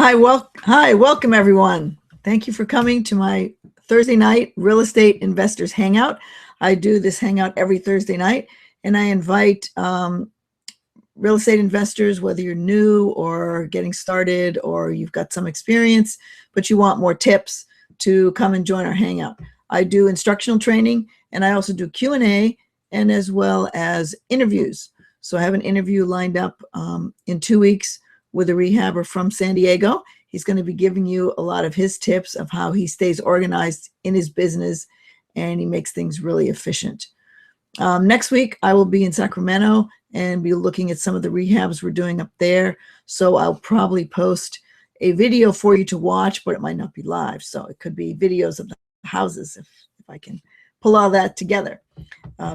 Hi, welcome everyone. Thank you for coming to my Thursday night real estate investors hangout. I do this hangout every Thursday night, and I invite real estate investors, whether you're new or getting started or you've got some experience, but you want more tips, to come and join our hangout. I do instructional training, and I also do Q&A, and as well as interviews. So I have an interview lined up in 2 weeks with a rehabber from San Diego. He's going to be giving you a lot of his tips of how he stays organized in his business, and he makes things really efficient. Next week, I will be in Sacramento and be looking at some of the rehabs we're doing up there. So I'll probably post a video for you to watch, but it might not be live. So it could be videos of the houses if I can pull all that together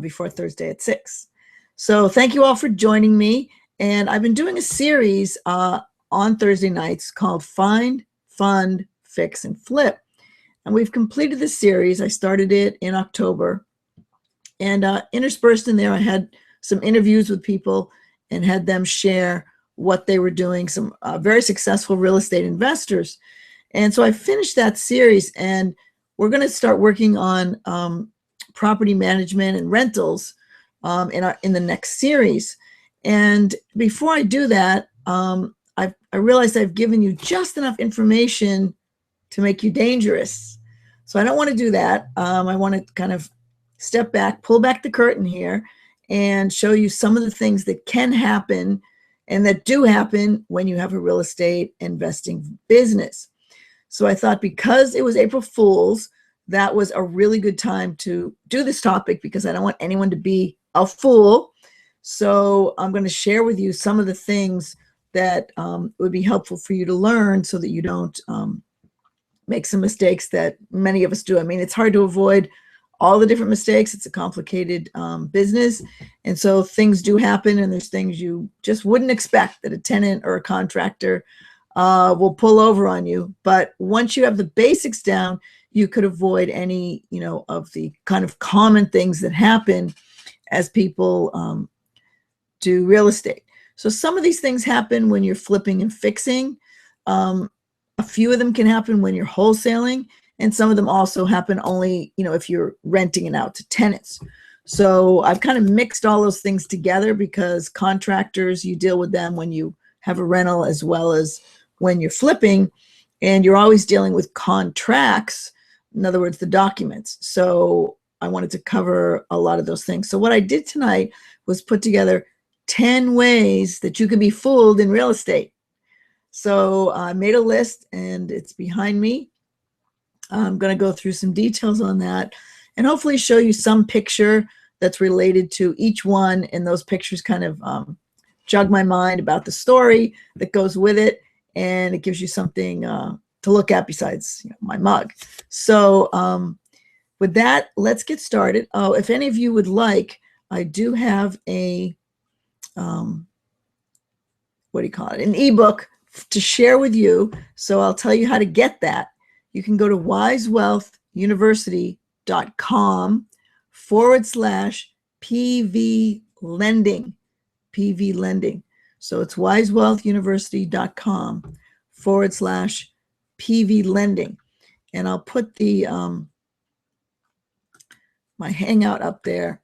before Thursday at 6. So thank you all for joining me. And I've been doing a series on Thursday nights called Find, Fund, Fix, and Flip. And we've completed this series. I started it in October. And interspersed in there, I had some interviews with people and had them share what they were doing, some very successful real estate investors. And so I finished that series, and we're going to start working on property management and rentals in the next series. And before I do that, I realized I've given you just enough information to make you dangerous. So I don't want to do that. I want to kind of step back, pull back the curtain here, and show you some of the things that can happen and that do happen when you have a real estate investing business. So I thought, because it was April Fool's, that was a really good time to do this topic, because I don't want anyone to be a fool. So I'm going to share with you some of the things that would be helpful for you to learn, so that you don't make some mistakes that many of us do. I mean, it's hard to avoid all the different mistakes. It's a complicated business. And so things do happen, and there's things you just wouldn't expect that a tenant or a contractor will pull over on you. But once you have the basics down, you could avoid any, of the kind of common things that happen as people do real estate. So some of these things happen when you're flipping and fixing. A few of them can happen when you're wholesaling. And some of them also happen only, if you're renting it out to tenants. So I've kind of mixed all those things together, because contractors, you deal with them when you have a rental as well as when you're flipping, and you're always dealing with contracts, in other words, the documents. So I wanted to cover a lot of those things. So what I did tonight was put together 10 ways that you can be fooled in real estate. So I made a list, and it's behind me. I'm going to go through some details on that, and hopefully show you some picture that's related to each one. And those pictures kind of jog my mind about the story that goes with it, and it gives you something to look at besides my mug. So with that, let's get started. Oh, if any of you would like, I do have a an ebook to share with you. So I'll tell you how to get that. You can go to wisewealthuniversity.com/PV lending. PV lending. So it's wisewealthuniversity.com/PV lending. And I'll put the my hangout up there.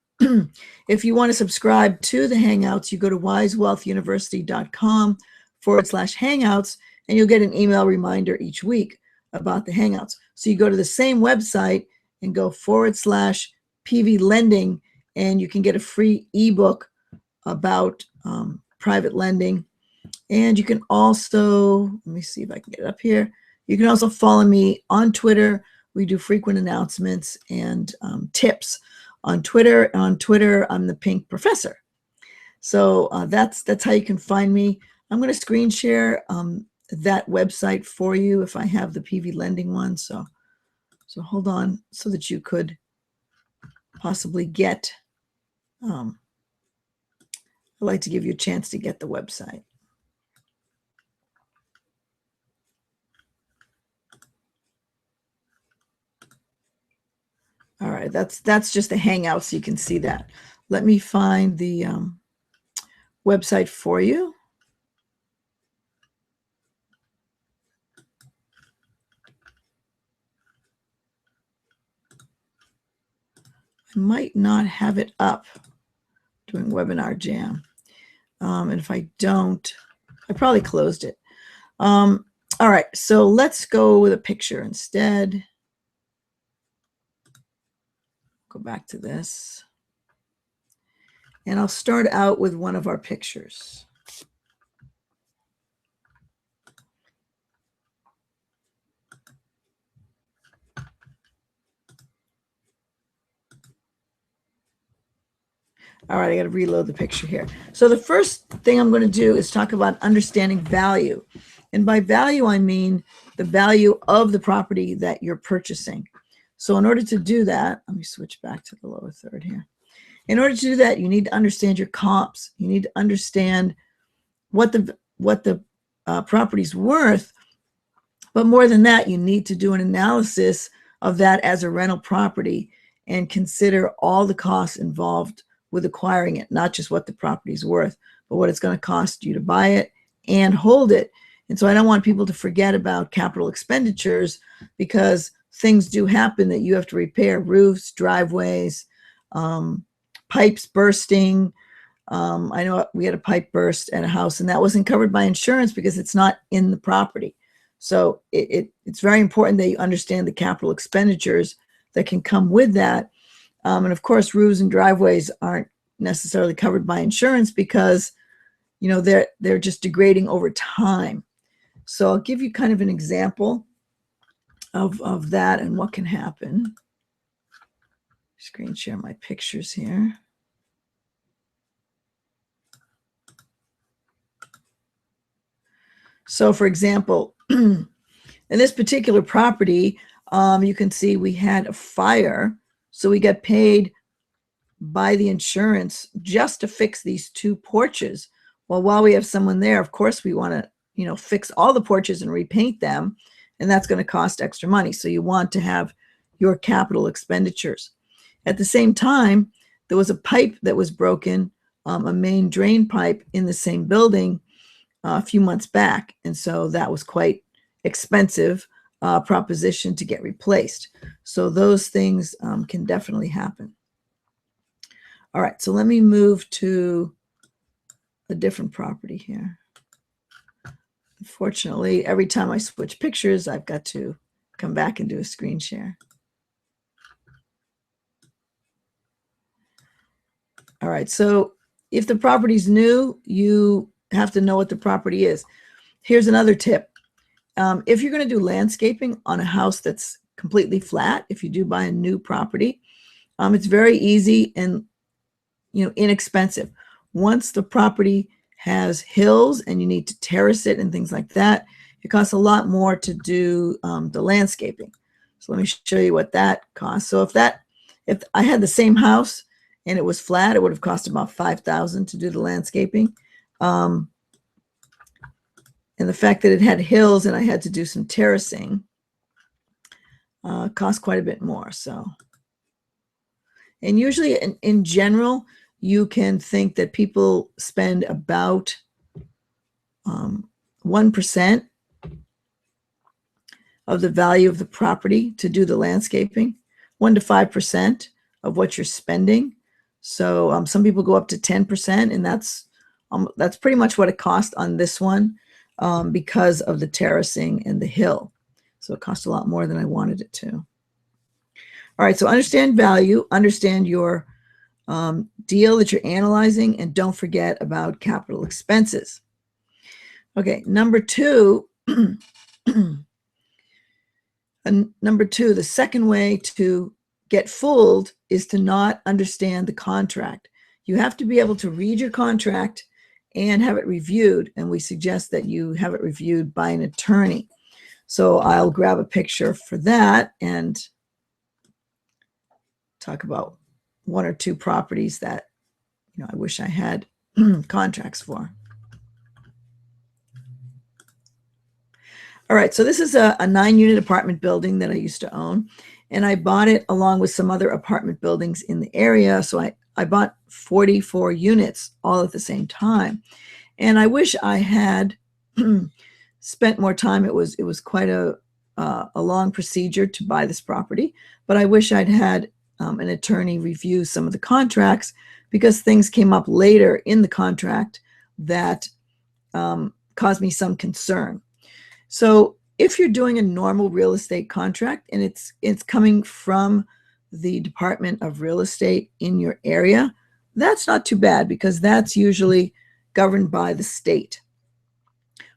If you want to subscribe to the hangouts, you go to wisewealthuniversity.com/hangouts, and you'll get an email reminder each week about the hangouts. So you go to the same website and go /PV lending, and you can get a free ebook about private lending. And you can also, let me see if I can get it up here. You can also follow me on Twitter. We do frequent announcements and tips on Twitter. On Twitter, I'm the Pink Professor. So that's how you can find me. I'm going to screen share that website for you if I have the PV lending one. So hold on, so that you could possibly get, I'd like to give you a chance to get the website. All right, that's just a hangout, so you can see that. Let me find the website for you. I might not have it up during Webinar Jam. And if I don't, I probably closed it. All right, so let's go with a picture instead. Go back to this. And I'll start out with one of our pictures. All right, I got to reload the picture here. So the first thing I'm going to do is talk about understanding value. And by value, I mean the value of the property that you're purchasing. So in order to do that, let me switch back to the lower third here. In order to do that, you need to understand your comps. You need to understand what the property's worth. But more than that, you need to do an analysis of that as a rental property and consider all the costs involved with acquiring it, not just what the property's worth, but what it's going to cost you to buy it and hold it. And so I don't want people to forget about capital expenditures, because things do happen that you have to repair: roofs, driveways, pipes bursting. I know we had a pipe burst at a house, and that wasn't covered by insurance because it's not in the property. So it's very important that you understand the capital expenditures that can come with that. And of course, roofs and driveways aren't necessarily covered by insurance because, you know, they're just degrading over time. So I'll give you kind of an example of that and what can happen. Screen share my pictures here. So for example, in this particular property, you can see we had a fire. So we got paid by the insurance just to fix these two porches. Well, while we have someone there, of course, we want to, you know, fix all the porches and repaint them. And that's going to cost extra money. So you want to have your capital expenditures. At the same time, there was a pipe that was broken, a main drain pipe in the same building a few months back. And so that was quite expensive proposition to get replaced. So those things can definitely happen. All right, so let me move to a different property here. Unfortunately, every time I switch pictures, I've got to come back and do a screen share. All right, so if the property's new, you have to know what the property is. Here's another tip. If you're going to do landscaping on a house that's completely flat, if you do buy a new property, it's very easy and, you know, inexpensive. Once the property has hills and you need to terrace it and things like that, it costs a lot more to do the landscaping. So let me show you what that costs. So if I had the same house and it was flat, it would have cost about $5,000 to do the landscaping. And the fact that it had hills and I had to do some terracing cost quite a bit more. So, and usually in general, you can think that people spend about 1% of the value of the property to do the landscaping, 1 to 5% of what you're spending. So some people go up to 10%, and that's pretty much what it cost on this one. Because of the terracing and the hill. So it cost a lot more than I wanted it to. All right, so understand value, understand your deal that you're analyzing, and don't forget about capital expenses. Okay, number two, the second way to get fooled is to not understand the contract. You have to be able to read your contract and have it reviewed, and we suggest that you have it reviewed by an attorney. So I'll grab a picture for that and talk about one or two properties that, you know, I wish I had contracts for. All right, so this is a 9-unit apartment building that I used to own, and I bought it along with some other apartment buildings in the area. So I bought 44 units all at the same time. And I wish I had spent more time. It was quite a long procedure to buy this property, but I wish I'd had an attorney review some of the contracts because things came up later in the contract that caused me some concern. So if you're doing a normal real estate contract and it's coming from the Department of Real Estate in your area, that's not too bad because that's usually governed by the state.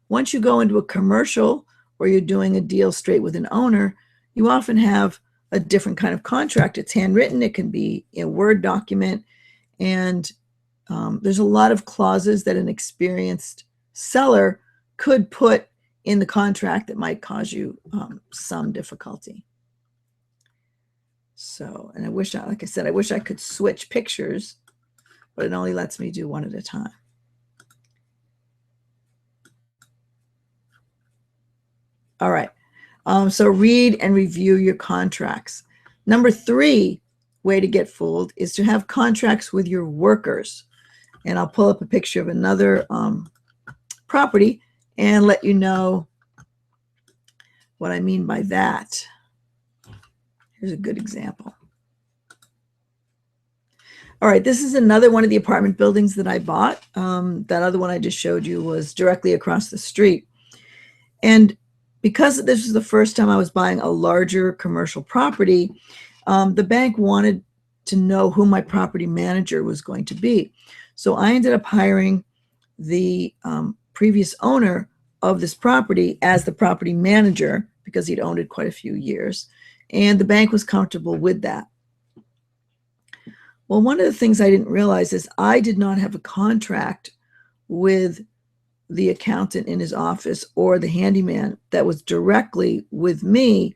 Once you go into a commercial or you're doing a deal straight with an owner, you often have a different kind of contract. It's handwritten, it can be a Word document, and there's a lot of clauses that an experienced seller could put in the contract that might cause you some difficulty. So, and I wish, like I said, I wish I could switch pictures, but it only lets me do one at a time. All right. So read and review your contracts. Number 3 way to get fooled is to have contracts with your workers. And I'll pull up a picture of another property and let you know what I mean by that. Here's a good example. All right, this is another one of the apartment buildings that I bought. That other one I just showed you was directly across the street. And because this was the first time I was buying a larger commercial property, the bank wanted to know who my property manager was going to be. So I ended up hiring the previous owner of this property as the property manager because he'd owned it quite a few years. And the bank was comfortable with that. Well, one of the things I didn't realize is I did not have a contract with the accountant in his office or the handyman that was directly with me.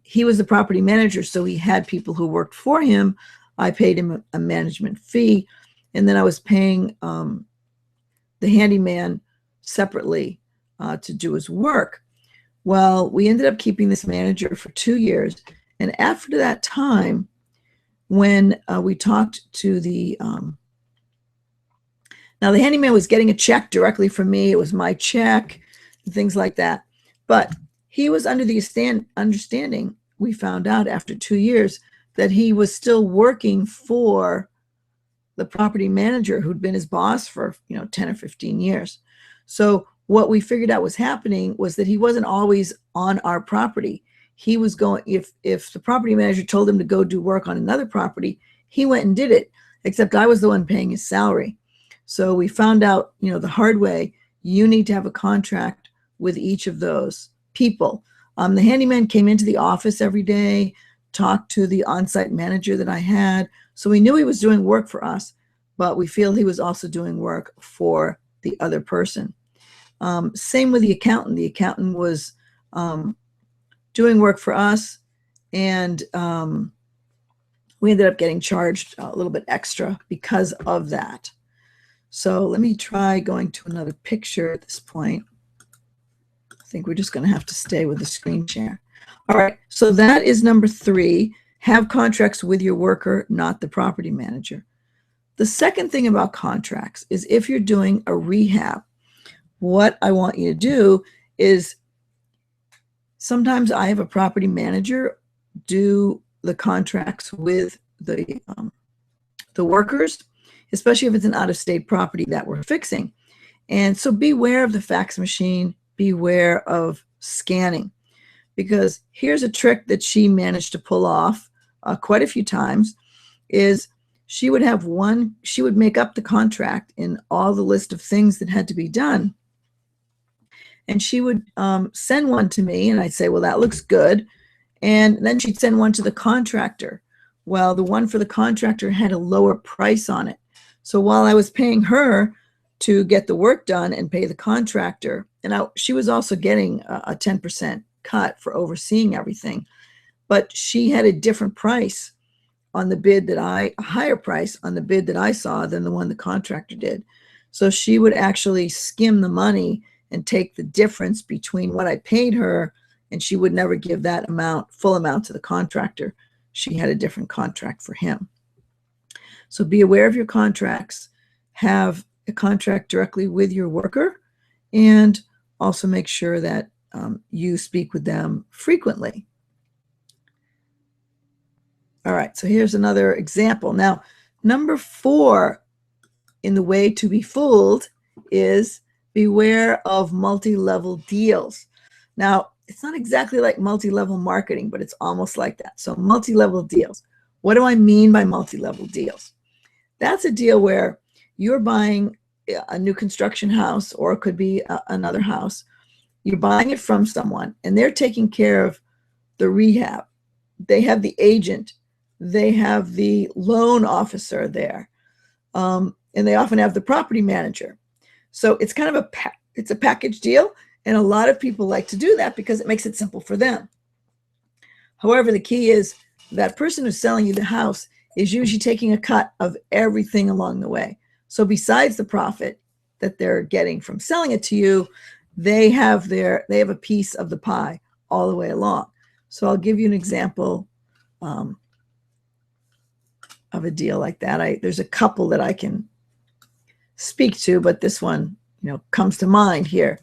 He was the property manager, so he had people who worked for him. I paid him a management fee, and then I was paying the handyman separately to do his work. Well, we ended up keeping this manager for 2 years, and after that time, when we talked to the now the handyman was getting a check directly from me. It was my check and things like that. But he was under the understanding, we found out after 2 years, that he was still working for the property manager who'd been his boss for 10 or 15 years. So what we figured out was happening was that he wasn't always on our property. He was going, if the property manager told him to go do work on another property, he went and did it, except I was the one paying his salary. So we found out, the hard way, you need to have a contract with each of those people. The handyman came into the office every day, talked to the on-site manager that I had. So we knew he was doing work for us, but we feel he was also doing work for the other person. Same with the accountant. The accountant was doing work for us, and we ended up getting charged a little bit extra because of that. So let me try going to another picture at this point. I think we're just going to have to stay with the screen share. All right, so that is number 3. Have contracts with your worker, not the property manager. The second thing about contracts is if you're doing a rehab, what I want you to do is sometimes I have a property manager do the contracts with the workers, especially if it's an out-of-state property that we're fixing. And so beware of the fax machine, beware of scanning, because here's a trick that she managed to pull off quite a few times is she would make up the contract in all the list of things that had to be done. And she would send one to me, and I'd say, well, that looks good. And then she'd send one to the contractor. Well, the one for the contractor had a lower price on it. So while I was paying her to get the work done and pay the contractor, and she was also getting a 10% cut for overseeing everything, but she had a different price on the bid a higher price on the bid that I saw than the one the contractor did. So she would actually skim the money and take the difference between what I paid her, and she would never give that full amount to the contractor. She had a different contract for him. So be aware of your contracts. Have a contract directly with your worker, and also make sure that you speak with them frequently. All right, so here's another example. Now, number 4 in the way to be fooled is beware of multi-level deals. Now, it's not exactly like multi-level marketing, but it's almost like that. So multi-level deals. What do I mean by multi-level deals? That's a deal where you're buying a new construction house, or it could be another house. You're buying it from someone, and they're taking care of the rehab. They have the agent. They have the loan officer there. And they often have the property manager. So it's kind of it's a package deal. And a lot of people like to do that because it makes it simple for them. However, the key is that person who's selling you the house is usually taking a cut of everything along the way. So besides the profit that they're getting from selling it to you, they have a piece of the pie all the way along. So I'll give you an example of a deal like that. There's a couple that I can speak to, but this one, comes to mind here.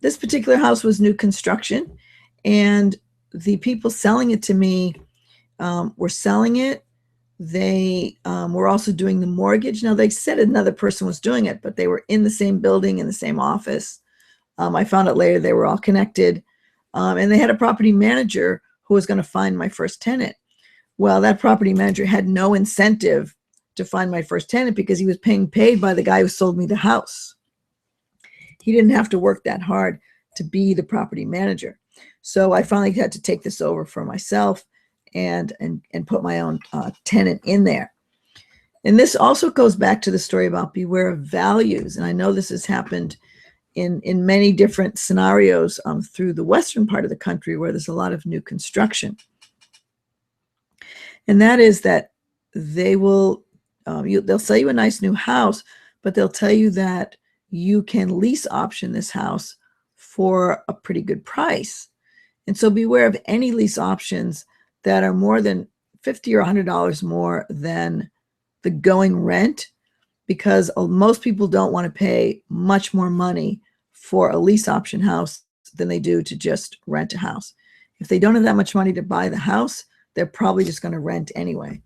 This particular house was new construction, and the people selling it to me were selling it. They were also doing the mortgage. Now, they said another person was doing it, but they were in the same building, in the same office. I found out later they were all connected. And they had a property manager who was going to find my first tenant. Well, that property manager had no incentive to find my first tenant because he was being paid by the guy who sold me the house. He didn't have to work that hard to be the property manager. So I finally had to take this over for myself and put my own tenant in there. And this also goes back to the story about beware of values. And I know this has happened in many different scenarios through the western part of the country where there's a lot of new construction. And that is that they will, they'll sell you a nice new house, but they'll tell you that you can lease option this house for a pretty good price. And so beware of any lease options that are more than $50 or $100 more than the going rent, because most people don't want to pay much more money for a lease option house than they do to just rent a house. If they don't have that much money to buy the house, they're probably just going to rent anyway.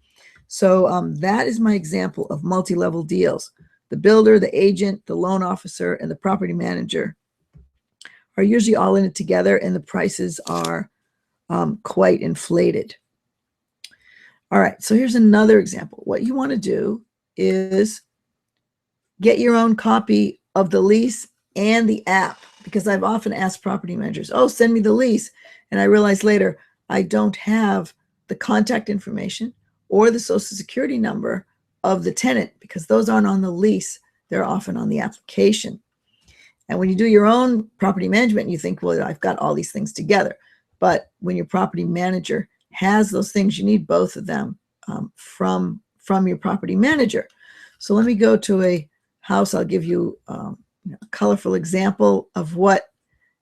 So that is my example of multi-level deals. The builder, the agent, the loan officer, and the property manager are usually all in it together, and the prices are quite inflated. All right, so here's another example. What you want to do is get your own copy of the lease and the app, because I've often asked property managers, oh, send me the lease. And I realized later I don't have the contact information or the social security number of the tenant, because those aren't on the lease. They're often on the application. And when you do your own property management, you think, well, I've got all these things together. But when your property manager has those things, you need both of them from your property manager. So let me go to a house. I'll give you a colorful example of what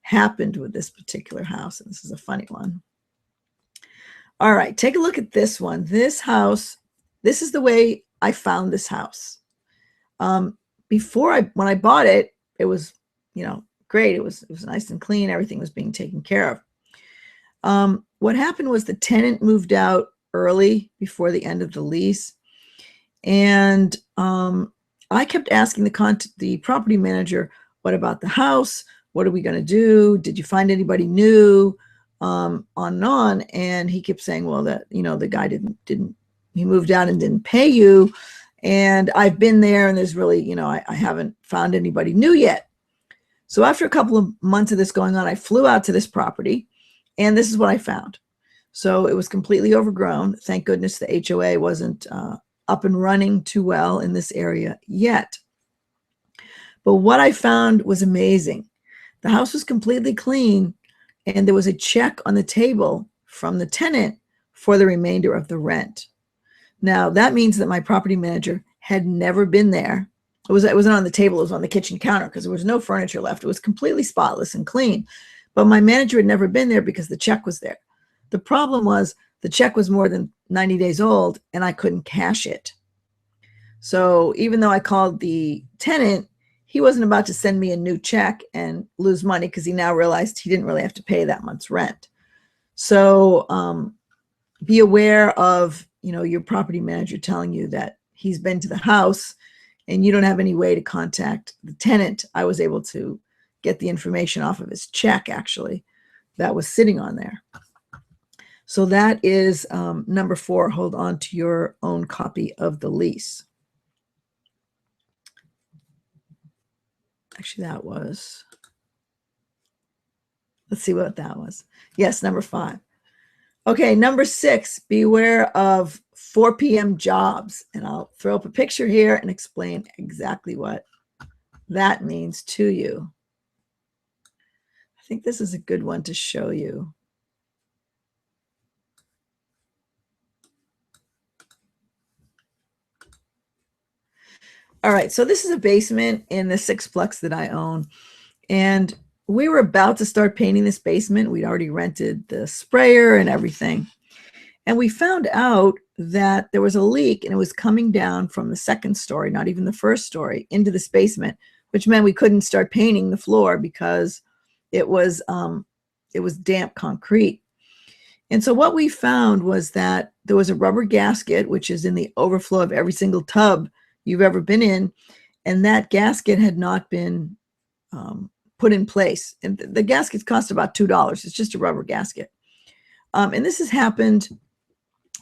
happened with this particular house. And this is a funny one. All right, take a look at this one. This house, this is the way I found this house. When I bought it, it was, great. It was nice and clean. Everything was being taken care of. What happened was the tenant moved out early before the end of the lease. And I kept asking the property manager, what about the house? What are we going to do? Did you find anybody new? On and on. And he kept saying, well, that, the guy he moved out and didn't pay you. And I've been there, and there's really, I haven't found anybody new yet. So after a couple of months of this going on, I flew out to this property, and this is what I found. So it was completely overgrown. Thank goodness the HOA wasn't up and running too well in this area yet. But what I found was amazing. The house was completely clean, and there was a check on the table from the tenant for the remainder of the rent. Now, that means that my property manager had never been there. It wasn't on the table, it was on the kitchen counter, because there was no furniture left. It was completely spotless and clean. But my manager had never been there because the check was there. The problem was the check was more than 90 days old, and I couldn't cash it. So even though I called the tenant, he wasn't about to send me a new check and lose money, because he now realized he didn't really have to pay that month's rent. So be aware of, your property manager telling you that he's been to the house and you don't have any way to contact the tenant. I was able to get the information off of his check, actually, that was sitting on there. So that is number 4. Hold on to your own copy of the lease. Actually, that was, let's see what that was. Yes, number 5. Okay, number 6, beware of 4 p.m. jobs. And I'll throw up a picture here and explain exactly what that means to you. I think this is a good one to show you. All right, so this is a basement in the 6-plex that I own. And we were about to start painting this basement. We'd already rented the sprayer and everything. And we found out that there was a leak and it was coming down from the 2nd story, not even the 1st story, into this basement, which meant we couldn't start painting the floor because it was damp concrete. And so what we found was that there was a rubber gasket, which is in the overflow of every single tub you've ever been in. And that gasket had not been put in place. And the gaskets cost about $2. It's just a rubber gasket. And this has happened,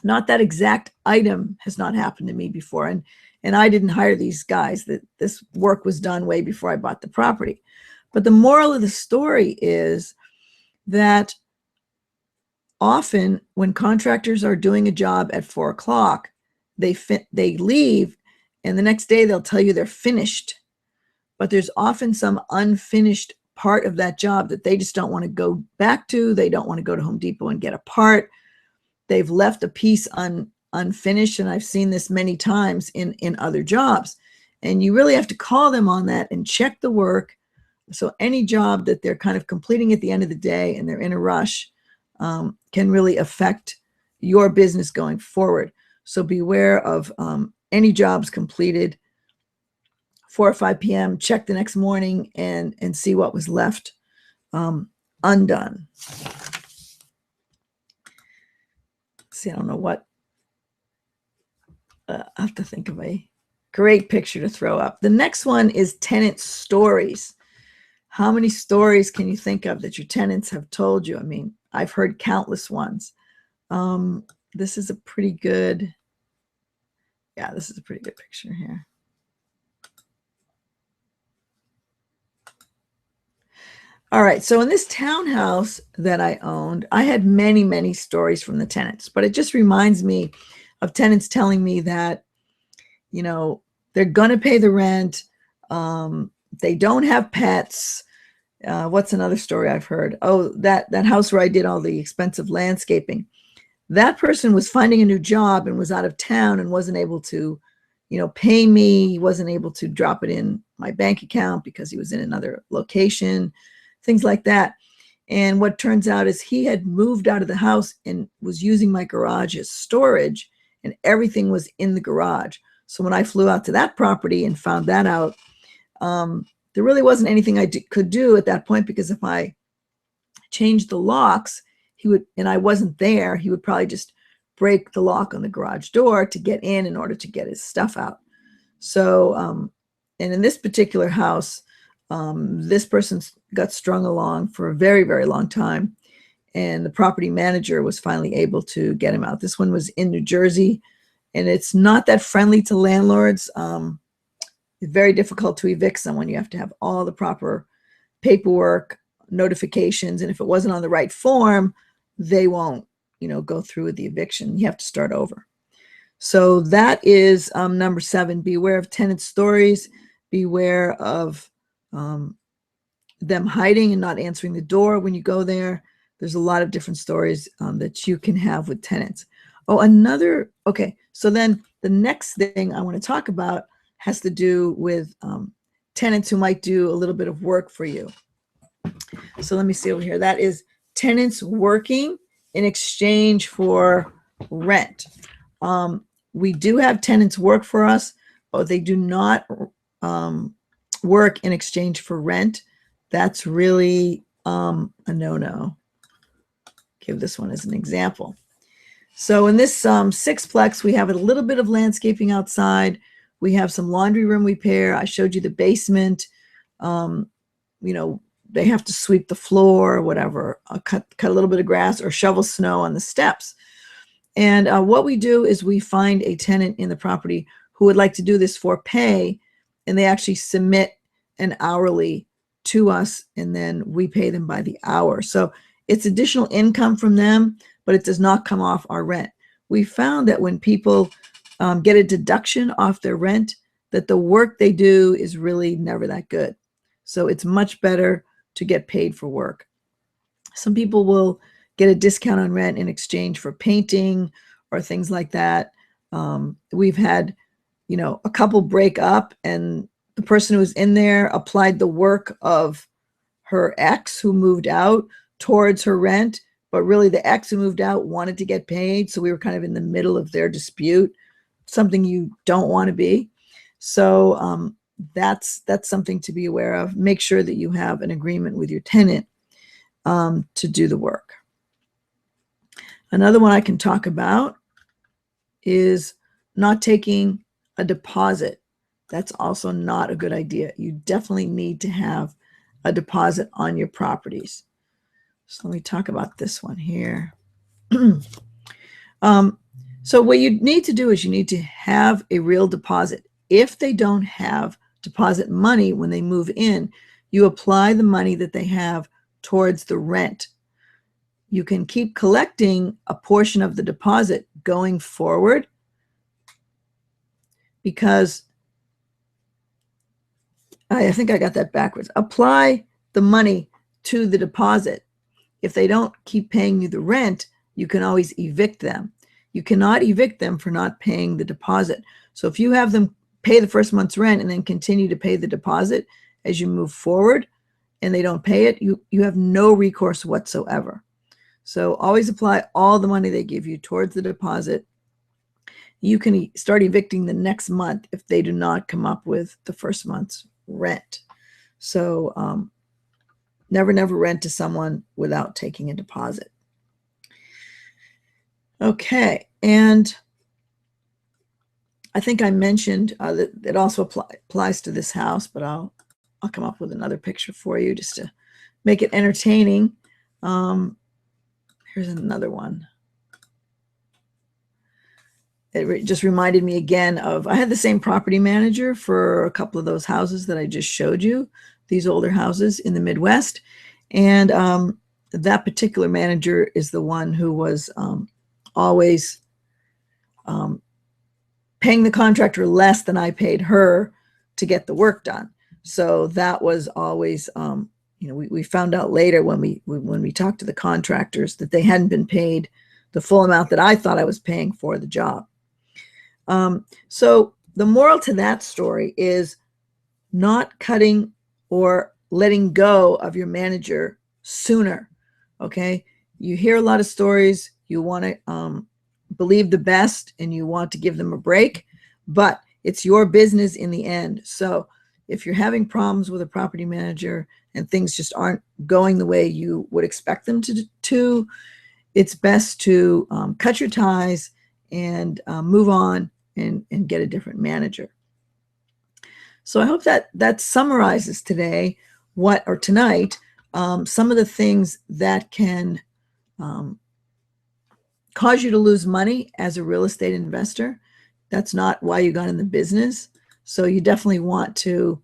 not that exact item has not happened to me before. And I didn't hire these guys. That this work was done way before I bought the property. But the moral of the story is that often when contractors are doing a job at 4 o'clock, they leave, and the next day they'll tell you they're finished. But there's often some unfinished part of that job that they just don't want to go back to. They don't want to go to Home Depot and get a part. They've left a piece unfinished, and I've seen this many times in other jobs. And you really have to call them on that and check the work. So any job that they're kind of completing at the end of the day and they're in a rush can really affect your business going forward. So beware of any jobs completed 4 or 5 p.m., check the next morning and see what was left undone. See, I don't know what, I have to think of a great picture to throw up. The next one is tenant stories. How many stories can you think of that your tenants have told you? I mean, I've heard countless ones. This is a pretty good, this is a pretty good picture here. All right, so in this townhouse that I owned, I had many, many stories from the tenants, but it just reminds me of tenants telling me that, they're going to pay the rent. They don't have pets. What's another story I've heard? Oh, that house where I did all the expensive landscaping. That person was finding a new job and was out of town and wasn't able to, pay me. He wasn't able to drop it in my bank account because he was in another location, things like that. And what turns out is he had moved out of the house and was using my garage as storage, and everything was in the garage. So when I flew out to that property and found that out, there really wasn't anything I could do at that point, because if I changed the locks, he would, and I wasn't there, he would probably just break the lock on the garage door to get in order to get his stuff out. So, and in this particular house, this person got strung along for a very, very long time, and the property manager was finally able to get him out. This one was in New Jersey, and it's not that friendly to landlords. It's very difficult to evict someone. You have to have all the proper paperwork, notifications, and if it wasn't on the right form, they won't, go through with the eviction. You have to start over. So that is number 7. Beware of tenant stories. Beware of them hiding and not answering the door when you go there. There's a lot of different stories that you can have with tenants. Oh, okay. So then the next thing I want to talk about has to do with tenants who might do a little bit of work for you. So let me see over here. That is tenants working in exchange for rent. We do have tenants work for us, but they do not work in exchange for rent. That's really a no-no. Give this one as an example. So in this sixplex, we have a little bit of landscaping outside. We have some laundry room repair. I showed you the basement. You know, they have to sweep the floor or whatever, cut a little bit of grass or shovel snow on the steps. And what we do is we find a tenant in the property who would like to do this for pay, and they actually submit an hourly to us, and then we pay them by the hour. So it's additional income from them, but it does not come off our rent. We found that when people get a deduction off their rent, that the work they do is really never that good. So it's much better to get paid for work. Some people will get a discount on rent in exchange for painting or things like that. We've had, you know, a couple break up, and the person who was in there applied the work of her ex who moved out towards her rent, but really the ex who moved out wanted to get paid. So we were kind of in the middle of their dispute, something you don't want to be. So that's something to be aware of. Make sure that you have an agreement with your tenant to do the work. Another one I can talk about is not taking a deposit. That's also not a good idea. You definitely need to have a deposit on your properties. So let me talk about this one here. So what you need to do is you need to have a real deposit. If they don't have deposit money when they move in, you apply the money that they have towards the rent. You can keep collecting a portion of the deposit going forward, because I think I got that backwards. Apply the money to the deposit. If they don't keep paying you the rent, you can always evict them. You cannot evict them for not paying the deposit. So if you have them pay the first month's rent and then continue to pay the deposit as you move forward and they don't pay it, you have no recourse whatsoever. So always apply all the money they give you towards the deposit. You can start evicting the next month if they do not come up with the first month's rent. So never rent to someone without taking a deposit. Okay, and I think I mentioned that it also applies to this house, but I'll come up with another picture for you just to make it entertaining. Here's another one. It just reminded me again of, I had the same property manager for a couple of those houses that I just showed you, these older houses in the Midwest. And that particular manager is the one who was always paying the contractor less than I paid her to get the work done. So that was always, you know, we found out later when we talked to the contractors that they hadn't been paid the full amount that I thought I was paying for the job. So the moral to that story is not cutting or letting go of your manager sooner. Okay. You hear a lot of stories. You want to believe the best and you want to give them a break, but it's your business in the end. So if you're having problems with a property manager and things just aren't going the way you would expect them to, it's best to cut your ties and move on and get a different manager. So I hope that summarizes today tonight, some of the things that can cause you to lose money as a real estate investor. That's not why you got in the business. So you definitely want to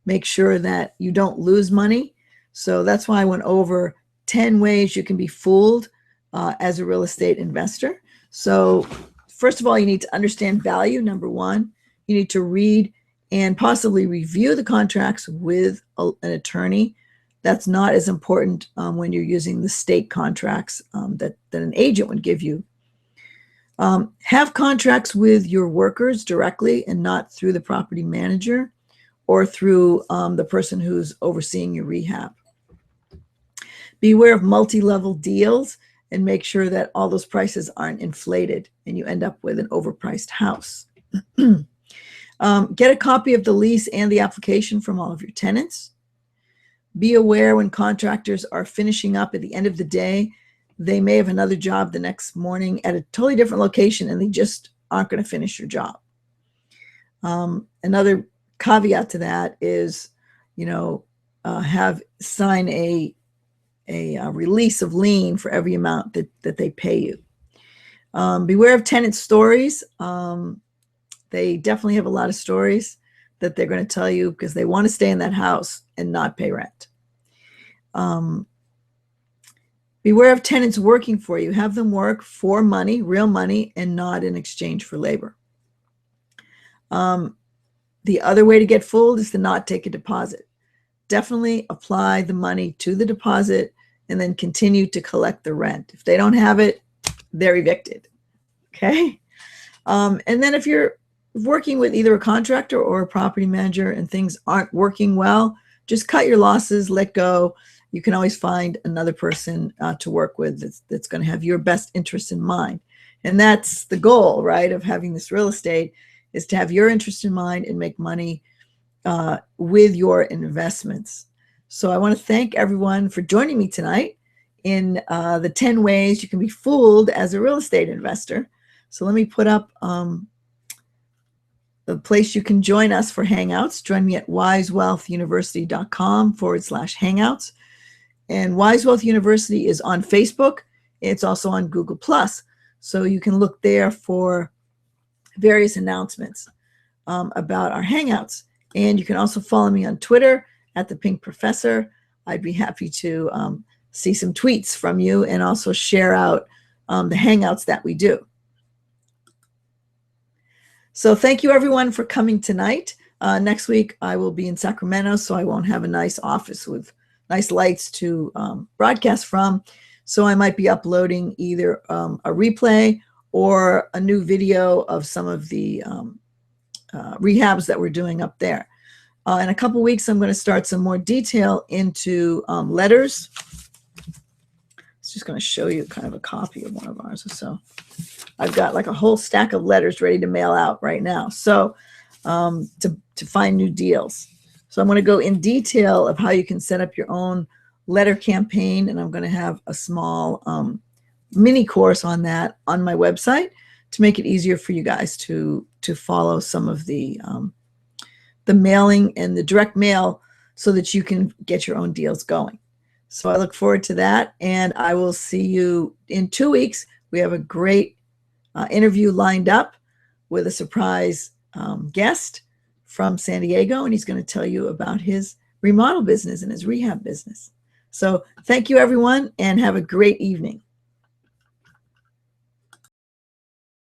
make sure that you don't lose money. So that's why I went over 10 ways you can be fooled as a real estate investor. So first of all, you need to understand value. Number one, you need to read and possibly review the contracts with an attorney. That's not as important when you're using the state contracts that an agent would give you. Have contracts with your workers directly and not through the property manager or through the person who's overseeing your rehab. Beware of multi-level deals and make sure that all those prices aren't inflated and you end up with an overpriced house. Get a copy of the lease and the application from all of your tenants. Be aware when contractors are finishing up at the end of the day they may have another job the next morning at a totally different location, and they just aren't going to finish your job. Another caveat to that is, sign a release of lien for every amount that they pay you. Beware of tenant stories. They definitely have a lot of stories that they're going to tell you because they want to stay in that house and not pay rent. Beware of tenants working for you. Have them work for money, real money, and not in exchange for labor. The other way to get fooled is to not take a deposit. Definitely apply the money to the deposit and then continue to collect the rent. If they don't have it, they're evicted. Okay? And then if you're working with either a contractor or a property manager and things aren't working well, just cut your losses, let go. You can always find another person to work with that's going to have your best interest in mind. And that's the goal, right, of having this real estate, is to have your interest in mind and make money with your investments. So I want to thank everyone for joining me tonight in the 10 ways you can be fooled as a real estate investor. So let me put up the place you can join us for Hangouts. Join me at wisewealthuniversity.com/Hangouts. And Wise Wealth University is on Facebook. It's also on Google+. So you can look there for various announcements about our Hangouts. And you can also follow me on Twitter at The Pink Professor. I'd be happy to see some tweets from you and also share out the Hangouts that we do. So thank you, everyone, for coming tonight. Next week, I will be in Sacramento, so I won't have a nice office with nice lights to broadcast from. So I might be uploading either a replay or a new video of some of the rehabs that we're doing up there. In a couple weeks, I'm going to start some more detail into letters. It's just going to show you kind of a copy of one of ours or so. I've got like a whole stack of letters ready to mail out right now. So to find new deals. So I'm going to go in detail of how you can set up your own letter campaign. And I'm going to have a small mini course on that on my website to make it easier for you guys to follow some of the mailing and the direct mail so that you can get your own deals going. So I look forward to that. And I will see you in 2 weeks. We have a great interview lined up with a surprise guest from San Diego, and he's going to tell you about his remodel business and his rehab business. So thank you, everyone, and have a great evening.